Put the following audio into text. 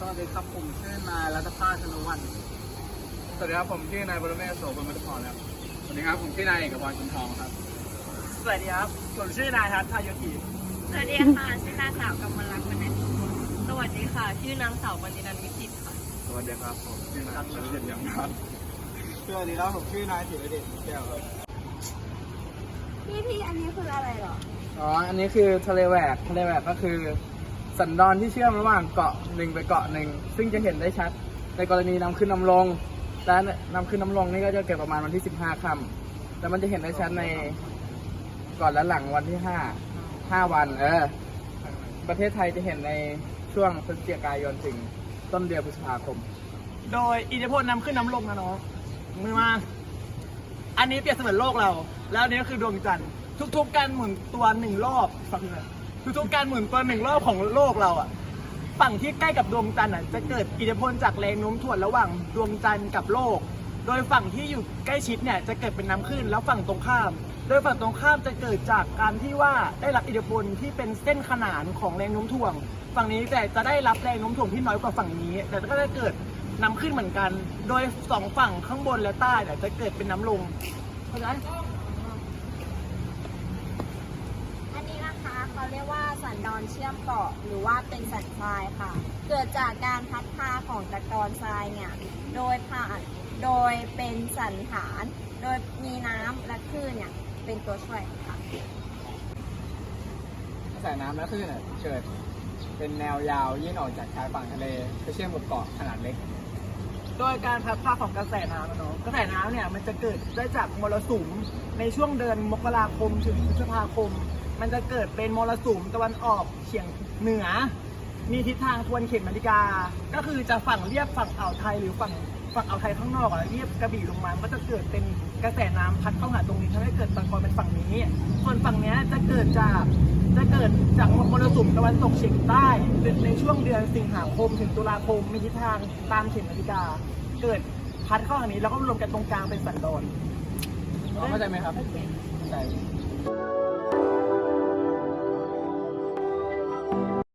สวัสดีครับผมชื่อนายรัตภาชนวันสวัสดีครับผมชื่อนายบรเมศโสพลมัตพรครับสวัสดีครับผมชื่อนายเอกพรชุมทองครับสวัสดีครับผมชื่อนายทัศน์พายุธี สวัสดีค่ะชื่อนางสาวกำมลรักษ์วรรณทิพย์สวัสดีค่ะชื่อนางสาวปณินันท์วิจิตรค่ะสวัสดีครับผมชื่อนายชลเดชยังครับ สวัสดีครับผมชื่อนายศิรเดชแก้วครับ พี่อันนี้คืออะไรเหรอ อันนี้คือทะเลแหวกก็คือสันดอนที่เชื่อมระหว่างเกาะหนึ่งไปเกาะหนึ่งซึ่งจะเห็นได้ชัดในกรณีนำขึ้นนำลงและนำขึ้นนำลงนี่ก็จะเกิดประมาณวันที่15 ค่ำแล้วมันจะเห็นได้ชัดในก่อนและหลังวันที่5วันประเทศไทยจะเห็นในช่วงพฤศจิกายนถึงต้นเดือนพฤษภาคมโดยอิทธิพลนำขึ้นน้ำลงนะน้องมือมาอันนี้เปรียบเสมือนโลกเราแล้วอันนี้ก็คือดวงจันทร์ทุกๆการหมุนตัวหนึ่งรอบฟังเลยทุกๆการหมุนตัวหนึ่งรอบของโลกเราอ่ะฝั่งที่ใกล้กับดวงจันทร์อ่ะจะเกิดอิทธิพลจากแรงโน้มถ่วงระหว่างดวงจันทร์กับโลกโดยฝั่งที่อยู่ใกล้ชิดเนี่ยจะเกิดเป็นน้ำขึ้นแล้วฝั่งตรงข้ามโดยฝั่งตรงข้ามจะเกิดจากการที่ว่าได้รับอิทธิพลที่เป็นเส้นขนานของแรงโน้มถ่วงฝั่งนี้แต่จะได้รับแรงโน้มถ่วงที่น้อยกว่าฝั่งนี้แต่ก็จะเกิดน้ำขึ้นเหมือนกันโดยสองฝั่งข้างบนและใต้เนี่ยจะเกิดเป็นน้ำลงเพราะฉะนั้นอันนี้นะคะเขาเรียกว่าสันดอนเชื่อมเกาะหรือว่าเป็นสันทรายค่ะ เกิดจากการพัดพาของตะกอนทรายเนี่ยโดยเป็นสันฐานโดยมีน้ำและคลื่นเนี่ยเป็นตัวช่วยค่ะกระแสน้ำและคลื่นเกิดเป็นแนวยาวยื่นออกจากชายฝั่งทะเลไปเชื่อมกับเกาะขนาดเล็กโดยการพัดพาของกระแสน้ำเนาะกระแสน้ำเนี่ยมันจะเกิดได้จากมรสุมในช่วงเดือนมกราคมถึงพฤษภาคมมันจะเกิดเป็นมรสุมตะวันออกเฉียงเหนือมีทิศทางทวนเข็มนาฬิกาก็คือจะฝั่งเรียบฝั่งอ่าวไทยหรือฝั่งอ่าวไทยข้างนอกเรียบกระบี่ลงมาก็จะเกิดเป็นกระแสน้ำพัดเข้าหาตรงนี้ทำให้เกิดตะกอนเป็นฝั่งนี้ส่วนฝั่งนี้จะเกิดจากมรสุมตะวันตกเฉียงใต้ในช่วงเดือนสิงหาคมถึงตุลาคมมีทิศทางตามเข็มนาฬิกาเกิดพัดเข้าทางนี้แล้วก็รวมกันตรงกลางเป็นสันดอนเข้าใจไหมครับเข้าใจ